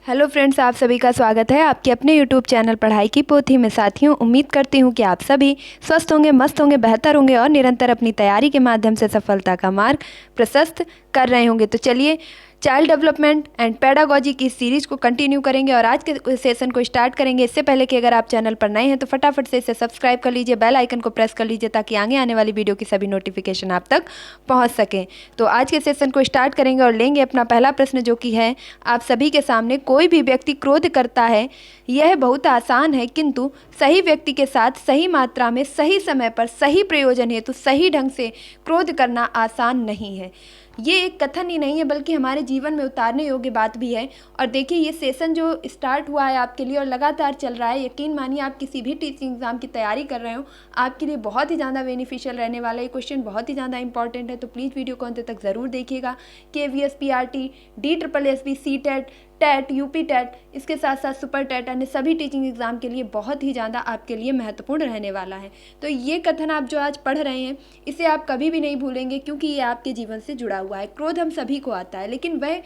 Hello friends, आप सभी का स्वागत है आपके अपने यूट्यूब चैनल पढ़ाई की पोथी में। साथियों, उम्मीद करती हूँ कि आप सभी स्वस्थ होंगे, मस्त होंगे, बेहतर होंगे और निरंतर अपनी तैयारी के माध्यम से सफलता का मार्ग प्रशस्त कर रहे होंगे। तो चलिए, चाइल्ड डेवलपमेंट एंड पेडागोजी की सीरीज को कंटिन्यू करेंगे और आज के सेशन को स्टार्ट करेंगे। इससे पहले कि अगर आप चैनल पर नए हैं तो फटाफट से इसे सब्सक्राइब कर लीजिए, बेल आइकन को प्रेस कर लीजिए ताकि आगे आने वाली वीडियो की सभी नोटिफिकेशन आप तक पहुंच सकें। तो आज के सेशन को स्टार्ट करेंगे और लेंगे अपना पहला प्रश्न, जो कि है आप सभी के सामने। कोई भी व्यक्ति क्रोध करता है, यह बहुत आसान है, किंतु सही व्यक्ति के साथ सही मात्रा में सही समय पर सही प्रयोजन हेतु सही ढंग से क्रोध करना आसान नहीं है। ये एक कथन ही नहीं है बल्कि हमारे जीवन में उतारने योग्य बात भी है। और देखिए, ये सेशन जो स्टार्ट हुआ है आपके लिए और लगातार चल रहा है, यकीन मानिए आप किसी भी टीचिंग एग्जाम की तैयारी कर रहे हो, आपके लिए बहुत ही ज़्यादा बेनिफिशियल रहने वाला है। ये क्वेश्चन बहुत ही ज़्यादा इंपॉर्टेंट है, तो प्लीज़ वीडियो को अंत तक ज़रूर देखिएगा। KVS, PRT, DSSB, CTET, TET, UP TET, इसके साथ साथ सुपर टेट, अन्य सभी टीचिंग एग्जाम के लिए बहुत ही ज़्यादा आपके लिए महत्वपूर्ण रहने वाला है। तो ये कथन आप जो आज पढ़ रहे हैं, इसे आप कभी भी नहीं भूलेंगे, क्योंकि ये आपके जीवन से जुड़ा हुआ है। क्रोध हम सभी को आता है, लेकिन वह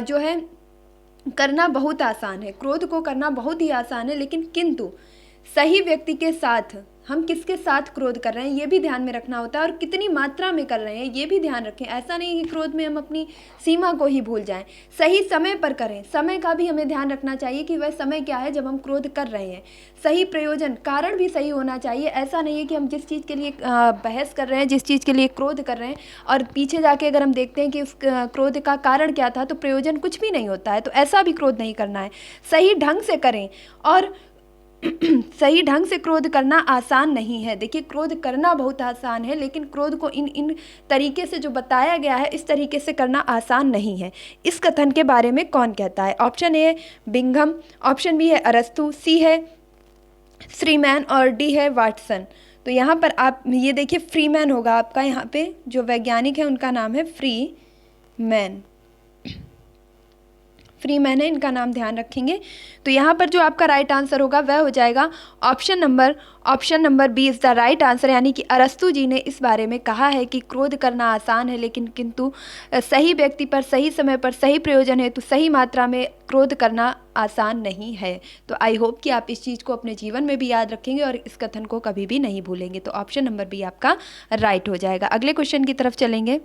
जो है करना बहुत आसान है। क्रोध को करना बहुत ही आसान है, लेकिन किंतु सही व्यक्ति के साथ, हम किसके साथ क्रोध कर रहे हैं ये भी ध्यान में रखना होता है, और कितनी मात्रा में कर रहे हैं ये भी ध्यान रखें। ऐसा नहीं कि क्रोध में हम अपनी सीमा को ही भूल जाएं। सही समय पर करें, समय का भी हमें ध्यान रखना चाहिए कि वह समय क्या है जब हम क्रोध कर रहे हैं। सही प्रयोजन, कारण भी सही होना चाहिए। ऐसा नहीं है कि हम जिस चीज़ के लिए बहस कर रहे हैं, जिस चीज़ के लिए क्रोध कर रहे हैं, और पीछे जाके अगर हम देखते हैं कि उस क्रोध का कारण क्या था तो प्रयोजन कुछ भी नहीं होता है। तो ऐसा भी क्रोध नहीं करना है। सही ढंग से करें, और सही ढंग से क्रोध करना आसान नहीं है। देखिए, क्रोध करना बहुत आसान है, लेकिन क्रोध को इन तरीके से जो बताया गया है, इस तरीके से करना आसान नहीं है। इस कथन के बारे में कौन कहता है? ऑप्शन ए है बिंघम, ऑप्शन बी है अरस्तु, सी है फ्रीमैन और डी है वाटसन। तो यहाँ पर आप ये देखिए, फ्रीमैन होगा आपका। यहाँ पे जो वैज्ञानिक है उनका नाम है फ्रीमैन। फ्रीमैन है, इनका नाम ध्यान रखेंगे। तो यहाँ पर जो आपका राइट आंसर होगा वह हो जाएगा option number B is the right answer. यानी कि अरस्तु जी ने इस बारे में कहा है कि क्रोध करना आसान है, लेकिन किंतु सही व्यक्ति पर सही समय पर सही प्रयोजन है तो सही मात्रा में क्रोध करना आसान नहीं है। तो आई होप कि आप इस चीज़ को अपने जीवन में भी याद रखेंगे और इस कथन को कभी भी नहीं भूलेंगे। तो ऑप्शन नंबर बी आपका राइट हो जाएगा। अगले क्वेश्चन की तरफ चलेंगे।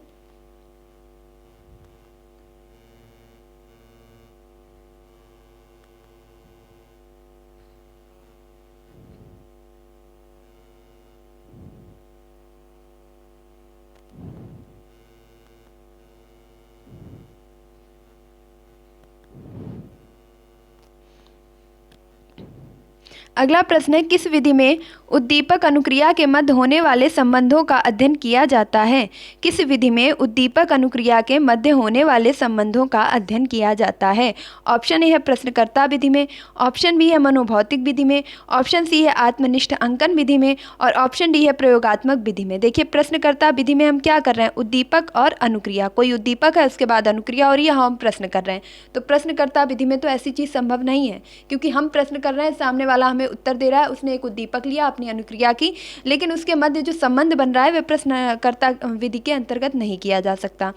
अगला प्रश्न है, किस विधि में उद्दीपक अनुक्रिया के मध्य होने वाले संबंधों का अध्ययन किया जाता है? किस विधि में उद्दीपक अनुक्रिया के मध्य होने वाले संबंधों का अध्ययन किया जाता है? ऑप्शन ए है प्रश्नकर्ता विधि में, ऑप्शन बी है मनोभौतिक विधि में, ऑप्शन सी है आत्मनिष्ठ अंकन विधि में, और ऑप्शन डी है प्रयोगात्मक विधि में। देखिए, प्रश्नकर्ता विधि में हम क्या कर रहे हैं? उद्दीपक और अनुक्रिया, कोई उद्दीपक है उसके बाद अनुक्रिया हो रही है, हम प्रश्न कर रहे हैं। तो प्रश्नकर्ता विधि में तो ऐसी चीज़ संभव नहीं है, क्योंकि हम प्रश्न कर रहे हैं, सामने वाला हमें उत्तर दे रहा है, उसने एक उद्दीपक लिया, अपनी अनुक्रिया की, लेकिन उसके मध्य जो संबंध बन रहा है वह प्रश्नकर्ता विधि के अंतर्गत नहीं किया जा सकता।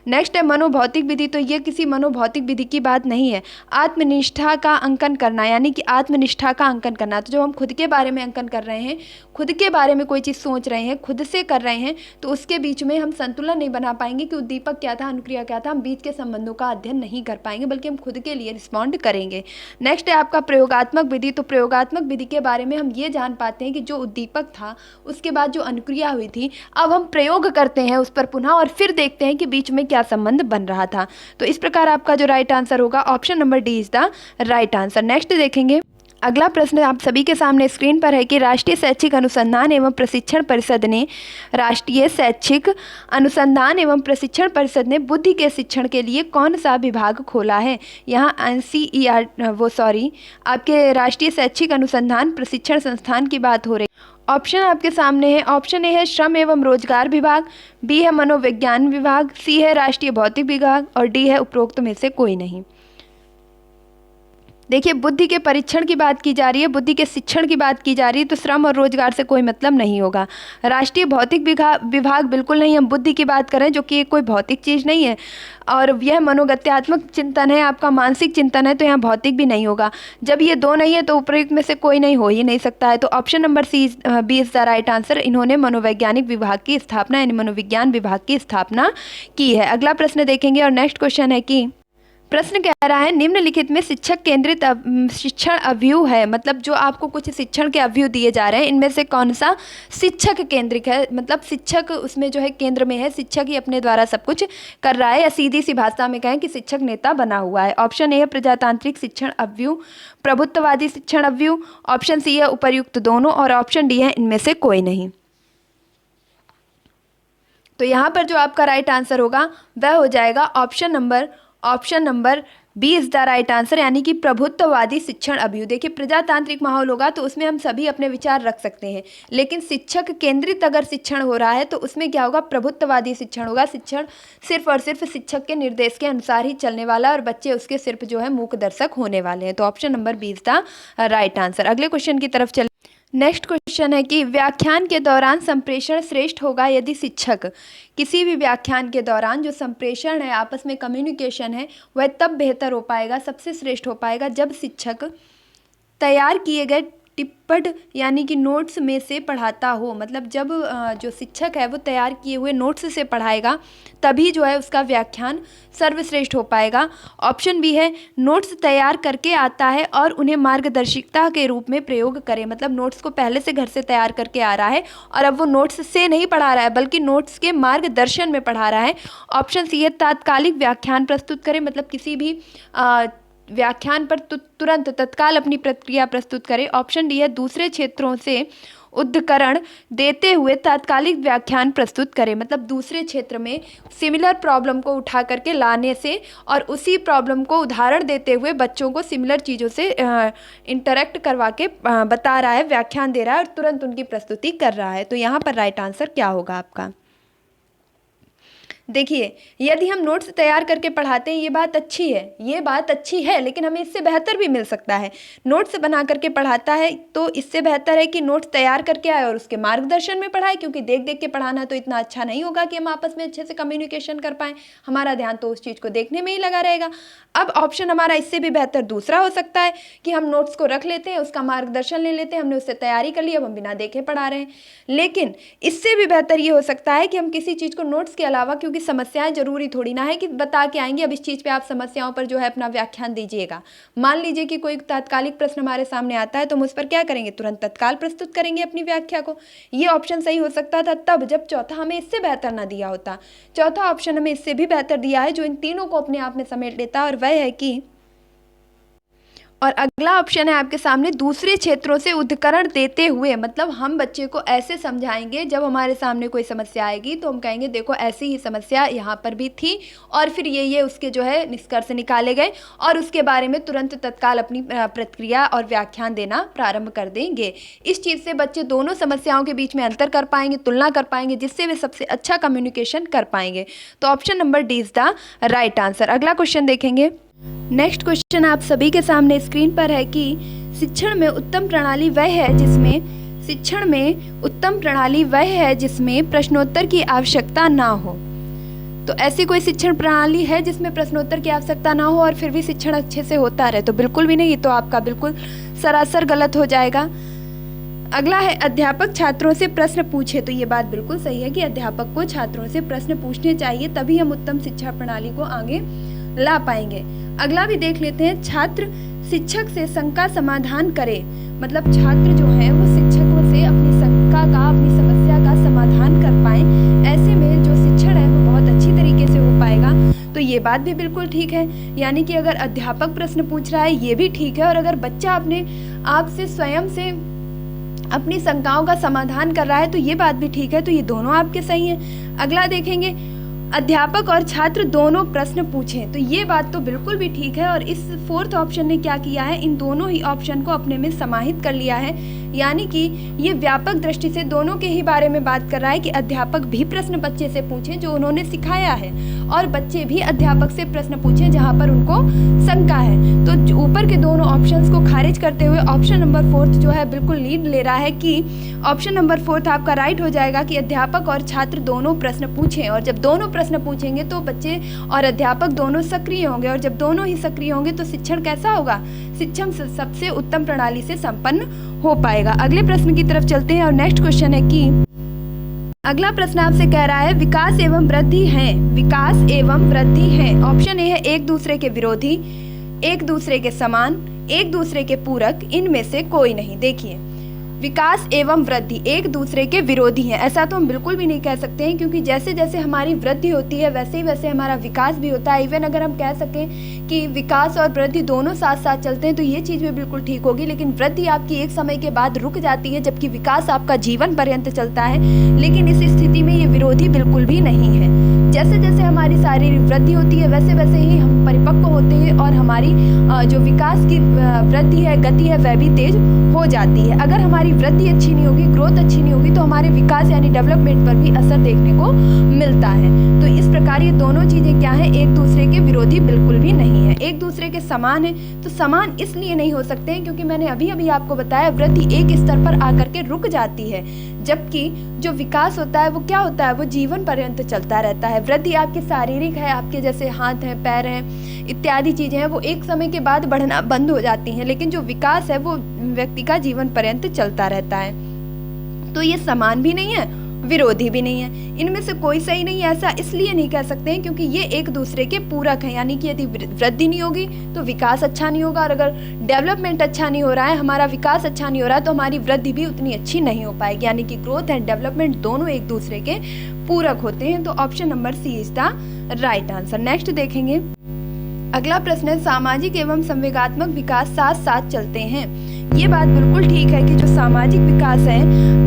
नेक्स्ट है मनोभौतिक विधि। तो ये किसी मनोभौतिक विधि की बात नहीं है। आत्मनिष्ठा का अंकन करना, यानी कि आत्मनिष्ठा का अंकन करना, तो जो हम खुद के बारे में अंकन कर रहे हैं, खुद के बारे में कोई चीज़ सोच रहे हैं, खुद से कर रहे हैं, तो उसके बीच में हम संतुलन नहीं बना पाएंगे कि उद्दीपक क्या था, अनुक्रिया क्या था। हम बीच के संबंधों का अध्ययन नहीं कर पाएंगे, बल्कि हम खुद के लिए रिस्पॉन्ड करेंगे। नेक्स्ट है आपका प्रयोगात्मक विधि। तो प्रयोगात्मक विधि के बारे में हम ये जान पाते हैं कि जो उद्दीपक था उसके बाद जो अनुक्रिया हुई थी, अब हम प्रयोग करते हैं उस पर पुनः, और फिर देखते हैं कि बीच में क्या संबंध बन रहा था। तो इस प्रकार आपका जो राइट आंसर होगा option number D is the right answer. Next देखेंगे, अगला प्रश्न आप सभी के सामने स्क्रीन पर है कि राष्ट्रीय शैक्षिक अनुसंधान एवं प्रशिक्षण परिषद ने बुद्धि के शिक्षण के लिए कौन सा विभाग खोला है? यहाँ आपके राष्ट्रीय शैक्षिक अनुसंधान प्रशिक्षण संस्थान की बात हो रही है। ऑप्शन आपके सामने है। ऑप्शन ए है श्रम एवं रोजगार विभाग, बी है मनोविज्ञान विभाग, सी है राष्ट्रीय भौतिक विभाग, और डी है उपरोक्त में से कोई नहीं। देखिए, बुद्धि के परीक्षण की बात की जा रही है, बुद्धि के शिक्षण की बात की जा रही है, तो श्रम और रोजगार से कोई मतलब नहीं होगा। राष्ट्रीय भौतिक विभाग बिल्कुल नहीं, हम बुद्धि की बात करें जो कि कोई भौतिक चीज़ नहीं है, और यह मनोगत्यात्मक चिंतन है, आपका मानसिक चिंतन है, तो यहाँ भौतिक भी नहीं होगा। जब ये दो नहीं है तो उपयुक्त में से कोई नहीं हो ही नहीं सकता है। तो option number B is the right answer. इन्होंने मनोवैज्ञानिक विभाग की स्थापना यानी मनोविज्ञान विभाग की स्थापना की है। अगला प्रश्न देखेंगे और नेक्स्ट क्वेश्चन है कि प्रश्न कह रहा है निम्नलिखित में शिक्षक केंद्रित शिक्षण अवयव है, मतलब जो आपको कुछ शिक्षण के अवयव दिए जा रहे हैं इनमें से कौन सा शिक्षक केंद्रित है, मतलब शिक्षक उसमें जो है केंद्र में है, शिक्षक ही अपने द्वारा सब कुछ कर रहा है, या सीधी सी भाषा में कहें कि शिक्षक नेता बना हुआ है। ऑप्शन ए है प्रजातांत्रिक शिक्षण अवयव, प्रभुत्ववादी शिक्षण अवयव, ऑप्शन सी है उपर्युक्त दोनों, और ऑप्शन डी है इनमें से कोई नहीं। तो यहाँ पर जो आपका राइट आंसर होगा वह हो जाएगा option number B is the right answer, यानी कि प्रभुत्ववादी शिक्षण अवयव। देखिए, प्रजातांत्रिक माहौल होगा तो उसमें हम सभी अपने विचार रख सकते हैं, लेकिन शिक्षक केंद्रित अगर शिक्षण हो रहा है तो उसमें क्या होगा, प्रभुत्ववादी शिक्षण होगा। शिक्षण सिर्फ और सिर्फ शिक्षक के निर्देश के अनुसार ही चलने वाला है और बच्चे उसके सिर्फ जो है मूक दर्शक होने वाले हैं। तो option number B is the right answer. अगले क्वेश्चन की तरफ चले। नेक्स्ट क्वेश्चन है कि व्याख्यान के दौरान संप्रेषण श्रेष्ठ होगा यदि शिक्षक, किसी भी व्याख्यान के दौरान जो संप्रेषण है, आपस में कम्युनिकेशन है, वह तब बेहतर हो पाएगा, सबसे श्रेष्ठ हो पाएगा जब शिक्षक तैयार किए गए टिप्पण यानी कि नोट्स में से पढ़ाता हो। मतलब जब जो शिक्षक है वो तैयार किए हुए नोट्स से पढ़ाएगा तभी जो है उसका व्याख्यान सर्वश्रेष्ठ हो पाएगा। ऑप्शन बी है नोट्स तैयार करके आता है और उन्हें मार्गदर्शिका के रूप में प्रयोग करे, मतलब नोट्स को पहले से घर से तैयार करके आ रहा है और अब वो नोट्स से नहीं पढ़ा रहा है बल्कि नोट्स के मार्गदर्शन में पढ़ा रहा है। ऑप्शन सी है तात्कालिक व्याख्यान प्रस्तुत करे, मतलब किसी भी व्याख्यान पर तुरंत तत्काल अपनी प्रतिक्रिया प्रस्तुत करे। ऑप्शन डी है दूसरे क्षेत्रों से उद्धरण देते हुए तात्कालिक व्याख्यान प्रस्तुत करे, मतलब दूसरे क्षेत्र में सिमिलर प्रॉब्लम को उठा करके लाने से और उसी प्रॉब्लम को उदाहरण देते हुए बच्चों को सिमिलर चीज़ों से इंटरेक्ट करवा के बता रहा है, व्याख्यान दे रहा है और तुरंत उनकी प्रस्तुति कर रहा है। तो यहाँ पर राइट आंसर क्या होगा आपका? देखिए, यदि हम नोट्स तैयार करके पढ़ाते हैं ये बात अच्छी है, लेकिन हमें इससे बेहतर भी मिल सकता है। नोट्स बना करके पढ़ाता है तो इससे बेहतर है कि नोट्स तैयार करके आए और उसके मार्गदर्शन में पढ़ाए, क्योंकि देख देख के पढ़ाना तो इतना अच्छा नहीं होगा कि हम आपस में अच्छे से कम्युनिकेशन कर पाएँ, हमारा ध्यान तो उस चीज़ को देखने में ही लगा रहेगा। अब ऑप्शन हमारा इससे भी बेहतर दूसरा हो सकता है कि हम नोट्स को रख लेते हैं, उसका मार्गदर्शन ले लेते हैं, हमने उससे तैयारी कर ली, अब हम बिना देखे पढ़ा रहे हैं। लेकिन इससे भी बेहतर ये हो सकता है कि हम किसी चीज़ को नोट्स के अलावा, क्योंकि समस्याएं जरूरी थोड़ी ना है कि बता के आएंगे अब इस चीज़ पे आप समस्याओं पर जो है अपना व्याख्यान दीजिएगा। मान लीजिए कि कोई तात्कालिक प्रश्न हमारे सामने आता है तो हम उस पर क्या करेंगे, तुरंत तत्काल प्रस्तुत करेंगे अपनी व्याख्या को। ये ऑप्शन सही हो सकता था तब जब चौथा हमें इससे बेहतर ना दिया होता। चौथा ऑप्शन हमें इससे भी बेहतर दिया है जो इन तीनों को अपने आप में समेट लेता है, और वह है कि और अगला ऑप्शन है आपके सामने दूसरे क्षेत्रों से उद्धरण देते हुए, मतलब हम बच्चे को ऐसे समझाएंगे जब हमारे सामने कोई समस्या आएगी तो हम कहेंगे देखो ऐसी ही समस्या यहाँ पर भी थी और फिर ये उसके जो है निष्कर्ष निकाले गए और उसके बारे में तुरंत तत्काल अपनी प्रतिक्रिया और व्याख्यान देना प्रारंभ कर देंगे। इस चीज़ से बच्चे दोनों समस्याओं के बीच में अंतर कर पाएंगे, तुलना कर पाएंगे, जिससे वे सबसे अच्छा कम्युनिकेशन कर पाएंगे। तो option number D is the right answer. अगला क्वेश्चन देखेंगे। नेक्स्ट क्वेश्चन आप सभी के सामने स्क्रीन पर है कि शिक्षण में उत्तम प्रणाली वह है जिसमें प्रश्नोत्तर की आवश्यकता ना हो। तो ऐसी कोई शिक्षण प्रणाली है जिसमें प्रश्नोत्तर की आवश्यकता ना हो और फिर भी शिक्षण अच्छे से होता रहे? तो बिल्कुल भी नहीं, तो आपका बिल्कुल सरासर गलत हो जाएगा। अगला है अध्यापक छात्रों से प्रश्न पूछे। तो ये बात बिल्कुल सही है कि अध्यापक को छात्रों से प्रश्न पूछने चाहिए, तभी हम उत्तम शिक्षा प्रणाली को आगे ला पाएंगे। अगला भी देख लेते हैं। छात्र शिक्षक से शंका समाधान करे, मतलब छात्र जो है वो शिक्षकों से अपनी शंका का, अपनी समस्या का समाधान कर पाए, ऐसे में जो शिक्षण है वो बहुत अच्छी तरीके से हो पाएगा। तो ये बात भी बिल्कुल ठीक है, यानी कि अगर अध्यापक प्रश्न पूछ रहा है ये भी ठीक है, और अगर बच्चा अपने आप से स्वयं से अपनी शंकाओं का समाधान कर रहा है तो ये बात भी ठीक है। तो ये दोनों आपके सही हैं। अगला देखेंगे अध्यापक और छात्र दोनों प्रश्न पूछें। तो ये बात तो बिल्कुल भी ठीक है, और इस फोर्थ ऑप्शन ने क्या किया है, इन दोनों ही ऑप्शन को अपने में समाहित कर लिया है, यानी कि ये व्यापक दृष्टि से दोनों के ही बारे में बात कर रहा है कि अध्यापक भी प्रश्न बच्चे से पूछें जो उन्होंने सिखाया है, और बच्चे भी अध्यापक से प्रश्न पूछें जहाँ पर उनको शंका है। तो ऊपर के दोनों ऑप्शंस को खारिज करते हुए ऑप्शन नंबर 4 जो है बिल्कुल लीड ले रहा है कि ऑप्शन नंबर 4 आपका राइट हो जाएगा कि अध्यापक और छात्र दोनों प्रश्न पूछें, और जब दोनों प्रश्न पूछेंगे तो बच्चे और अध्यापक दोनों सक्रिय होंगे, और जब दोनों ही सक्रिय होंगे तो शिक्षण कैसा होगा, शिक्षण सबसे उत्तम प्रणाली से संपन्न हो पाएगा। अगले प्रश्न की तरफ चलते हैं और नेक्स्ट क्वेश्चन है कि अगला प्रश्न आपसे कह रहा है विकास एवं वृद्धि हैं, विकास एवं वृद्धि हैं। ऑप्शन ए है एक दूसरे के विरोधी, एक दूसरे के समान, एक दूसरे के पूरक, इनमें से कोई नहीं। देखिए विकास एवं वृद्धि एक दूसरे के विरोधी हैं, ऐसा तो हम बिल्कुल भी नहीं कह सकते हैं, क्योंकि जैसे जैसे हमारी वृद्धि होती है वैसे ही वैसे हमारा विकास भी होता है। इवन अगर हम कह सकें कि विकास और वृद्धि दोनों साथ साथ चलते हैं तो ये चीज़ भी बिल्कुल ठीक होगी, लेकिन वृद्धि आपकी एक समय के बाद रुक जाती है जबकि विकास आपका जीवन पर्यंत चलता है। लेकिन इस स्थिति में ये विरोधी बिल्कुल भी नहीं है। जैसे जैसे हमारी शारीरिक वृद्धि होती है वैसे वैसे ही हम परिपक्व होते हैं और हमारी जो विकास की वृद्धि है, गति है, वह भी तेज हो जाती है। अगर हमारी वृद्धि अच्छी नहीं होगी, ग्रोथ अच्छी नहीं होगी, तो हमारे विकास यानी डेवलपमेंट पर भी असर देखने को मिलता है। तो इस प्रकार ये दोनों चीज़ें क्या हैं, एक दूसरे के विरोधी बिल्कुल भी नहीं है। एक दूसरे के समान है, तो समान इसलिए नहीं हो सकते हैं क्योंकि मैंने अभी अभी आपको बताया वृद्धि एक स्तर पर आकर के रुक जाती है, जबकि जो विकास होता है वो क्या होता है, वो जीवन पर्यंत चलता रहता है। वृद्धि आपकी शारीरिक है, आपके जैसे हाथ हैं, पैर हैं, इत्यादि चीज़ें हैं, वो एक समय के बाद बढ़ना बंद हो जाती हैं, लेकिन जो विकास है वो व्यक्ति का जीवन पर्यंत चलता रहता है। तो ये समान भी नहीं है, विरोधी भी नहीं है, इनमें से कोई सही नहीं है। ऐसा इसलिए नहीं कह सकते हैं क्योंकि ये एक दूसरे के पूरक हैं, यानी कि यदि वृद्धि नहीं होगी तो विकास अच्छा नहीं होगा, और अगर डेवलपमेंट अच्छा नहीं हो रहा है, हमारा विकास अच्छा नहीं हो रहा है, तो हमारी वृद्धि भी उतनी अच्छी नहीं हो पाएगी। यानी कि ग्रोथ एंड डेवलपमेंट दोनों एक दूसरे के पूरक होते हैं। तो option number C is the right answer. Next देखेंगे, अगला प्रश्न है सामाजिक एवं संवेगात्मक विकास साथ साथ चलते हैं। ये बात बिल्कुल ठीक है कि जो सामाजिक विकास है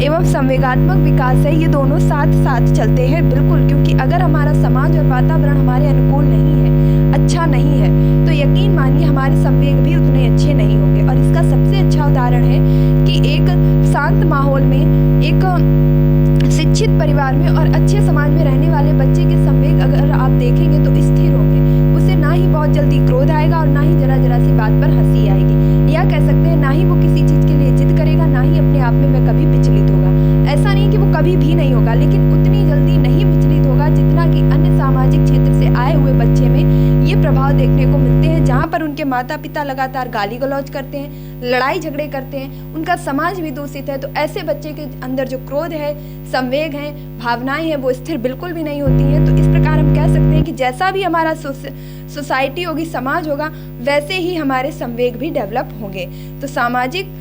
एवं संवेगात्मक विकास है ये दोनों साथ साथ चलते हैं, बिल्कुल, क्योंकि अगर हमारा समाज और वातावरण हमारे अनुकूल नहीं है, अच्छा नहीं है, तो यकीन मानिए हमारे संवेग भी उतने अच्छे नहीं होंगे। और इसका सबसे अच्छा उदाहरण है कि एक शांत माहौल में, एक शिक्षित परिवार में और अच्छे समाज में रहने वाले बच्चे के संवेग अगर आप देखेंगे तो स्थिर होंगे, उसे ना ही बहुत जल्दी क्रोध आएगा और ना ही जरा जरा सी बात पर हंसी आएगी, या कह सकते हैं ना ही वो किसी चीज़ के लिए जिद करेगा, ना ही अपने आप में वह कभी विचलित होगा। ऐसा नहीं कि वो कभी भी नहीं होगा, लेकिन उतनी जल्दी नहीं विचलित होगा जितना कि अन्य सामाजिक क्षेत्र से आए हुए बच्चे में ये प्रभाव देखने को मिलते हैं, जहाँ पर उनके माता पिता लगातार गाली गलौज करते हैं, लड़ाई झगड़े करते हैं, उनका समाज भी दूषित है। तो ऐसे बच्चे के अंदर जो क्रोध है, संवेग है, भावनाएं हैं, वो स्थिर बिल्कुल भी नहीं होती हैं। तो इस प्रकार हम कह सकते हैं कि जैसा भी हमारा सोसाइटी होगी, समाज होगा, वैसे ही हमारे संवेग भी डेवलप होंगे। तो सामाजिक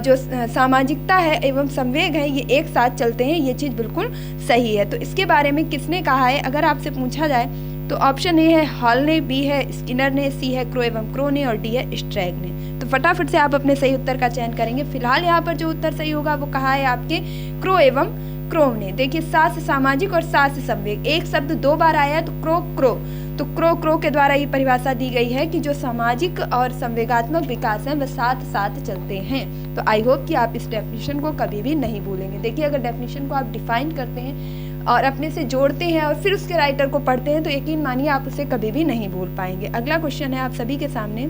जो सामाजिकता है एवं संवेग है ये एक साथ चलते हैं, ये चीज़ बिल्कुल सही है। तो इसके बारे में किसने कहा है अगर आपसे पूछा जाए तो ऑप्शन ए है हॉल ने, बी है स्किनर ने, सी है क्रो एवं क्रो ने, और डी है स्ट्रैग ने। तो फटाफट से आप अपने सही उत्तर का चयन करेंगे। फिलहाल यहाँ पर जो उत्तर सही होगा वो कहा है आपके क्रो एवं क्रो ने। देखिए सा से सामाजिक और सा से संवेग, एक शब्द दो बार आया तो क्रो क्रो, तो क्रो क्रो के द्वारा ये परिभाषा दी गई है कि जो सामाजिक और संवेगात्मक विकास है वह साथ साथ चलते हैं। तो आई होप कि आप इस डेफिनेशन को कभी भी नहीं भूलेंगे। देखिए अगर डेफिनेशन को आप डिफाइन करते हैं और अपने से जोड़ते हैं और फिर उसके राइटर को पढ़ते हैं तो यकीन मानिए आप उसे कभी भी नहीं भूल पाएंगे। अगला क्वेश्चन है आप सभी के सामने,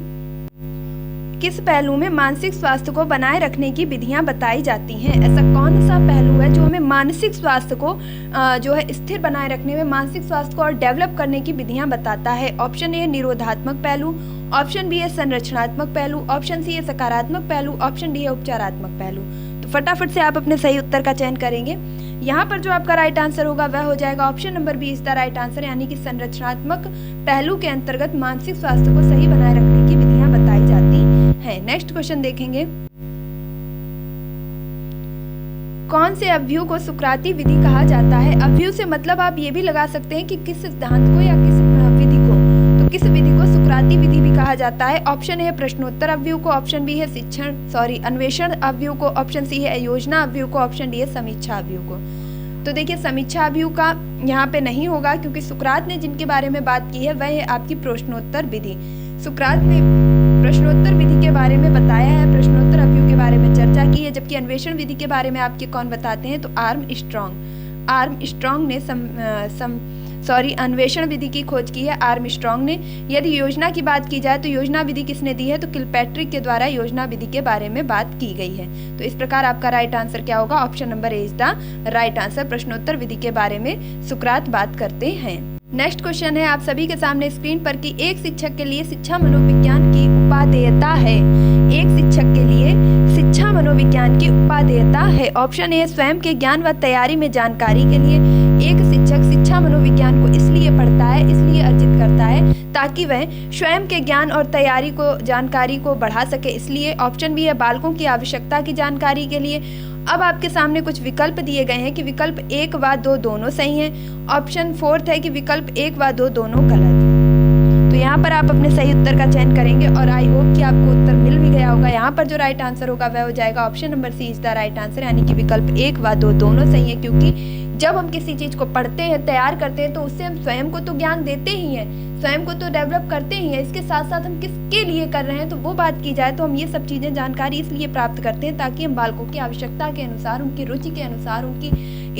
किस पहलू में मानसिक स्वास्थ्य को बनाए रखने की विधियां बताई जाती हैं? ऐसा कौन सा पहलू है जो हमें मानसिक स्वास्थ्य को जो है स्थिर बनाए रखने में, मानसिक स्वास्थ्य को और डेवलप करने की विधियां बताता है? ऑप्शन ए निरोधात्मक पहलू, ऑप्शन बी है संरचनात्मक पहलू, ऑप्शन सी है सकारात्मक पहलू, ऑप्शन डी है उपचारात्मक पहलू। तो फटाफट से आप अपने सही उत्तर का चयन करेंगे। यहाँ पर जो आपका राइट आंसर होगा वह हो जाएगा option number B is the right answer, यानी कि संरचनात्मक पहलू के अंतर्गत मानसिक स्वास्थ्य को सही बनाए रखने की विधियां बताई जाती है। नेक्स्ट क्वेश्चन देखेंगे, कौन से अवयव को सुकराती विधि कहा जाता है? अवयव से मतलब आप ये भी लगा सकते हैं कि किस सिद्धांत को या किस विधि को, तो किस विधि को सुकराती विधि भी कहा जाता है। ऑप्शन है प्रश्नोत्तर अवयव को, ऑप्शन बी है अन्वेषण अवयव को, ऑप्शन सी है योजना अवयव को, ऑप्शन डी है समीक्षा अवयव को। तो देखिए समीक्षा अवयव का यहाँ पे नहीं होगा क्योंकि सुकरात ने जिनके बारे में बात की है वह है आपकी प्रश्नोत्तर विधि। सुकरात ने प्रश्नोत्तर विधि के बारे में बताया है, प्रश्नोत्तर अवयव के बारे में चर्चा की है, जबकि अन्वेषण विधि के बारे में आपके कौन बताते हैं, तो आर्मस्ट्रॉन्ग ने अन्वेषण विधि की खोज की है आर्मस्ट्रॉन्ग ने। यदि योजना की बात की जाए तो योजना विधि किसने दी है, तो किलपैट्रिक के द्वारा योजना विधि के बारे में बात की गई है। तो इस प्रकार आपका राइट आंसर क्या होगा, option number A is the right answer. प्रश्नोत्तर विधि के बारे में सुकरात बात करते हैं। नेक्स्ट क्वेश्चन है आप सभी के सामने स्क्रीन पर कि एक शिक्षक के लिए शिक्षा मनोविज्ञान की उपादेयता है। एक शिक्षक के लिए शिक्षा मनोविज्ञान की उपादेयता है। ऑप्शन ए स्वयं के ज्ञान व तैयारी में जानकारी के लिए। एक शिक्षक शिक्षा मनोविज्ञान को इसलिए पढ़ता है, इसलिए अर्जित करता है ताकि वह स्वयं के ज्ञान और तैयारी को जानकारी को बढ़ा सके, इसलिए। ऑप्शन बी है बालकों की आवश्यकता की जानकारी के लिए। अब आपके सामने कुछ विकल्प दिए गए हैं कि विकल्प 1 व 2 दोनों सही हैं। ऑप्शन 4 है कि विकल्प 1 व 2 दोनों गलत हैं। तो यहाँ पर आप अपने सही उत्तर का चयन करेंगे और आई होप कि आपको उत्तर मिल भी गया होगा। यहाँ पर जो राइट आंसर होगा वह हो जाएगा option number C is the right answer, यानी कि विकल्प 1 व 2 दोनों सही है। क्योंकि जब हम किसी चीज को पढ़ते हैं, तैयार करते हैं, तो उससे हम स्वयं को तो ज्ञान देते ही हैं, स्वयं को तो डेवलप करते ही हैं। इसके साथ साथ हम किसके लिए कर रहे हैं, तो वो बात की जाए तो हम ये सब चीजें जानकारी इसलिए प्राप्त करते हैं ताकि हम बालकों की आवश्यकता के अनुसार, उनकी रुचि के अनुसार, उनकी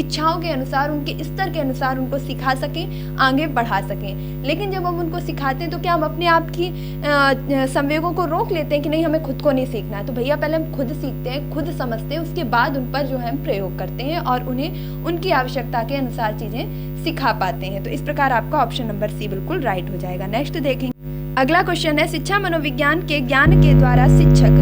इच्छाओं के अनुसार, उनके स्तर के अनुसार उनको सिखा सकें, आगे बढ़ा सकें। लेकिन जब हम उनको सिखाते हैं तो क्या हम अपने आप की संवेगों को रोक लेते हैं कि नहीं हमें खुद को नहीं सीखना है। तो भैया पहले हम खुद सीखते हैं, खुद समझते हैं, उसके बाद उन पर जो है हम प्रयोग करते हैं और उन्हें उनकी आवश्यकता के अनुसार चीजें सिखा पाते हैं। तो इस प्रकार आपका ऑप्शन नंबर सी बिल्कुल राइट हो जाएगा। नेक्स्ट देखेंगे, अगला क्वेश्चन है शिक्षा मनोविज्ञान के ज्ञान के द्वारा शिक्षक,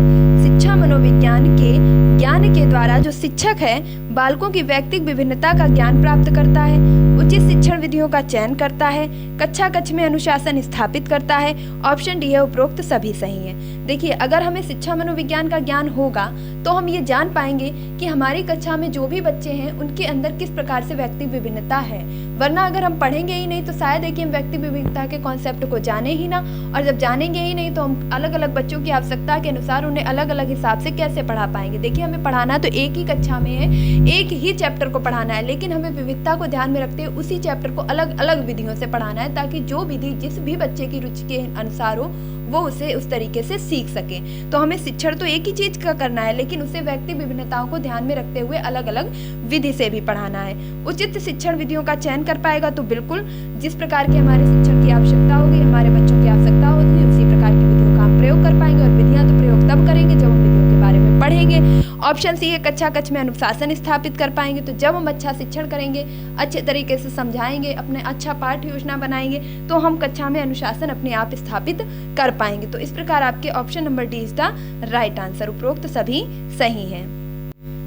शिक्षा मनोविज्ञान के ज्ञान के द्वारा जो शिक्षक है बालकों की व्यक्तिगत विभिन्नता का ज्ञान प्राप्त करता है, उचित शिक्षण विधियों का चयन करता है, कक्षा कक्ष में अनुशासन स्थापित करता है। ऑप्शन डी है उपरोक्त सभी सही है। देखिए, अगर हमें शिक्षा मनोविज्ञान का ज्ञान होगा तो हम ये जान पाएंगे कि हमारी कक्षा में जो भी बच्चे हैं उनके अंदर किस प्रकार से व्यक्तिगत विभिन्नता है। वरना अगर हम पढ़ेंगे ही नहीं तो शायद है कि हम व्यक्तिगत विभिन्नता के कॉन्सेप्ट को जाने ही ना, और जब जानेंगे ही नहीं तो हम अलग अलग बच्चों की आवश्यकता के अनुसार उन्हें अलग अलग हिसाब से कैसे पढ़ा पाएंगे। देखिए, हमें पढ़ाना तो एक ही कक्षा में है, एक ही चैप्टर को पढ़ाना है, लेकिन हमें विविधता को ध्यान में रखते हुए उसी चैप्टर को अलग अलग विधियों से पढ़ाना है ताकि जो विधि जिस भी बच्चे की रुचि के अनुसार हो वो उसे उस तरीके से सीख सके। तो हमें शिक्षण तो एक ही चीज का करना है, लेकिन उसे व्यक्ति विभिन्नताओं को ध्यान में रखते हुए अलग अलग विधि से भी पढ़ाना है। उचित शिक्षण विधियों का चयन कर पाएगा तो बिल्कुल जिस प्रकार की हमारे शिक्षण की आवश्यकता होगी, हमारे बच्चों की आवश्यकता होगी, उसी प्रकार की विधियों का हम प्रयोग कर पाएंगे। और विधियां तो प्रयोग तब करेंगे जब हम विधियों के बारे में पढ़ेंगे। ऑप्शन सी है कक्षा कक्ष में अनुशासन स्थापित कर पाएंगे। तो जब हम अच्छा शिक्षण करेंगे, अच्छे तरीके से समझाएंगे, अपने अच्छा पाठ्य योजना बनाएंगे तो हम कक्षा में अनुशासन अपने आप स्थापित कर पाएंगे। तो इस प्रकार आपके option number D is the right answer, उपरोक्त सभी सही हैं।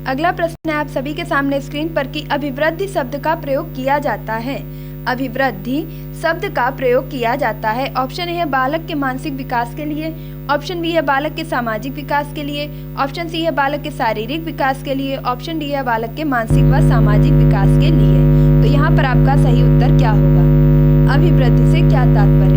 अगला प्रश्न है आप सभी के सामने स्क्रीन पर कि अभिवृद्धि शब्द का प्रयोग किया जाता है। अभिवृद्धि शब्द का प्रयोग किया जाता है। ऑप्शन ए है बालक के मानसिक विकास के लिए। ऑप्शन बी है बालक के सामाजिक विकास के लिए। ऑप्शन सी है बालक के शारीरिक विकास के लिए। ऑप्शन डी है बालक के मानसिक व सामाजिक विकास के लिए। तो यहाँ पर आपका सही उत्तर क्या होगा, अभिवृद्धि से क्या तात्पर्य है।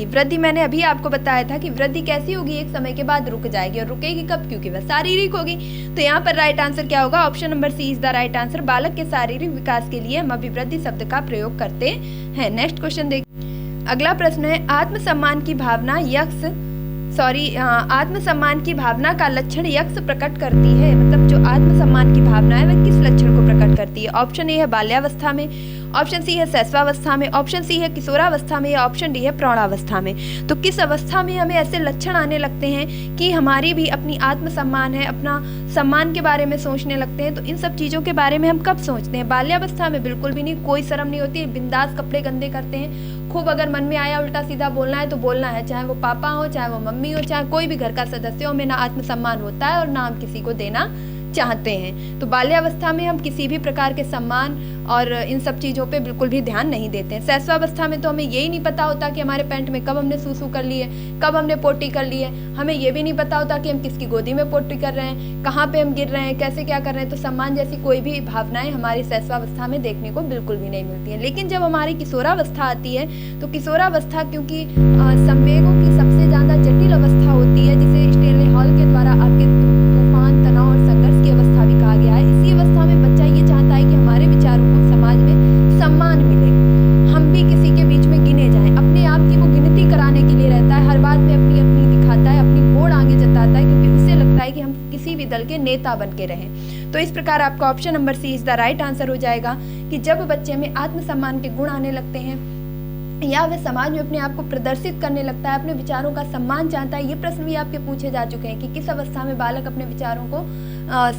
वृद्धि मैंने अभी आपको बताया था कि वृद्धि कैसी होगी, एक समय के बाद रुक जाएगी, और रुकेगी कब, क्योंकि वह शारीरिक होगी। तो यहाँ पर राइट आंसर क्या होगा, option number C is the right answer. बालक के शारीरिक विकास के लिए हम अभिवृद्धि शब्द का प्रयोग करते हैं। नेक्स्ट क्वेश्चन देखिए, अगला प्रश्न है आत्मसम्मान की भावना आत्मसम्मान की भावना का लक्षण यक्ष प्रकट करती है। मतलब जो आत्मसम्मान की भावना है वह किस लक्षण को प्रकट करती है। ऑप्शन ए है बाल्यावस्था में, ऑप्शन सी है शैशवावस्था में, ऑप्शन सी है किशोरावस्था में, या ऑप्शन डी है प्रौढ़ावस्था में। तो किस अवस्था में हमें ऐसे लक्षण आने लगते हैं कि हमारी भी अपनी आत्मसम्मान है, अपना सम्मान के बारे में सोचने लगते हैं। तो इन सब चीज़ों के बारे में हम कब सोचते हैं, बाल्यावस्था में बिल्कुल भी नहीं, कोई शर्म नहीं होती, बिंदास कपड़े गंदे करते हैं, खूब अगर मन में आया उल्टा सीधा बोलना है तो बोलना है, चाहे वो पापा हो, चाहे वो मम्मी हो, चाहे कोई भी घर का सदस्य हो, में ना आत्मसम्मान होता है और ना हम किसी को देना चाहते हैं। तो बाल्यावस्था में हम किसी भी प्रकार के सम्मान और इन सब चीज़ों पे बिल्कुल भी ध्यान नहीं देते हैं। शैशवावस्था में तो हमें यही नहीं पता होता कि हमारे पैंट में कब हमने सूसू कर ली है, कब हमने पोटी कर ली है, हमें ये भी नहीं पता होता कि हम किसकी गोदी में पोटी कर रहे हैं, कहाँ पे हम गिर रहे हैं, कैसे क्या कर रहे हैं। तो सम्मान जैसी कोई भी भावनाएं हमारी शैशवावस्था में देखने को बिल्कुल भी नहीं मिलती हैं। लेकिन जब हमारी किशोरावस्था आती है तो किशोरावस्था क्योंकि संवेगों की सबसे ज़्यादा जटिल अवस्था होती है, जिसे स्टेनले हॉल के द्वारा आपके तूफान, तनाव और संघर्ष की अवस्था भी कहा गया है। इसी अवस्था में बच्चा ये चाहता है कि हमारे विचारों को समाज में सम्मान मिले, हम भी नेता बन के रहें। तो इस प्रकार आपका option number C is the right answer हो जाएगा कि जब बच्चे में आत्मसम्मान के गुण आने लगते हैं या वह समाज में अपने आप को प्रदर्शित करने लगता है, अपने विचारों का सम्मान चाहता है। ये प्रश्न भी आपके पूछे जा चुके हैं कि किस अवस्था में बालक अपने विचारों को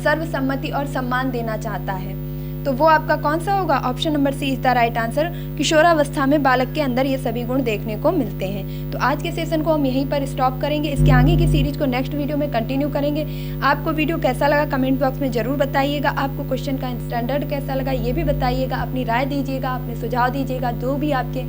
सर्वसम्मति और सम्मान देना चाहता है। तो वो आपका कौन सा होगा? Option number C is the right answer. किशोरावस्था में बालक के अंदर ये सभी गुण देखने को मिलते हैं। तो आज के सेशन को हम यहीं पर स्टॉप करेंगे। इसके आगे की सीरीज को नेक्स्ट वीडियो में कंटिन्यू करेंगे। आपको वीडियो कैसा लगा कमेंट बॉक्स में जरूर बताइएगा। आपको क्वेश्चन का स्टैंडर्ड कैसा लगा ये भी बताइएगा, अपनी राय दीजिएगा, अपने सुझाव दीजिएगा जो भी आपके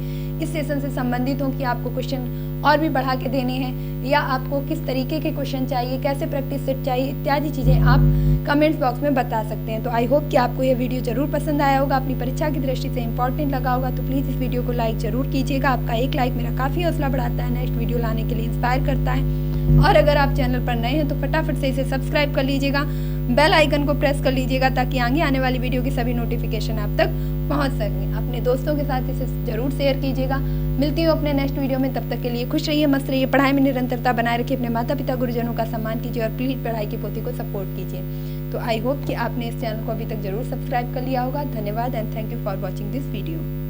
इस सेशन से संबंधित हो कि आपको क्वेश्चन और भी बढ़ा के देने हैं या आपको किस तरीके के क्वेश्चन चाहिए, कैसे प्रैक्टिस सेट चाहिए, इत्यादि चीज़ें आप कमेंट्स बॉक्स में बता सकते हैं। तो आई होप कि आपको ये वीडियो जरूर पसंद आया होगा, अपनी परीक्षा की दृष्टि से इंपॉर्टेंट लगा होगा। तो प्लीज़ इस वीडियो को लाइक जरूर कीजिएगा। आपका एक लाइक मेरा काफ़ी हौसला बढ़ाता है, नेक्स्ट वीडियो लाने के लिए इंस्पायर करता है। और अगर आप चैनल पर नए हैं तो फटाफट से इसे सब्सक्राइब कर लीजिएगा, बेल आइकन को प्रेस कर लीजिएगा ताकि आगे आने वाली वीडियो की सभी नोटिफिकेशन आप तक पहुंच सकें। अपने दोस्तों के साथ इसे जरूर शेयर कीजिएगा। मिलती हूँ अपने नेक्स्ट वीडियो में, तब तक के लिए खुश रहिए, मस्त रहिए, पढ़ाई में निरंतरता बनाए रखिए, अपने माता पिता गुरुजनों का सम्मान कीजिए और प्लीज पढ़ाई की पोथी को सपोर्ट कीजिए। तो आई होप कि आपने इस चैनल को अभी तक जरूर सब्सक्राइब कर लिया होगा। धन्यवाद and thank you for watching this video.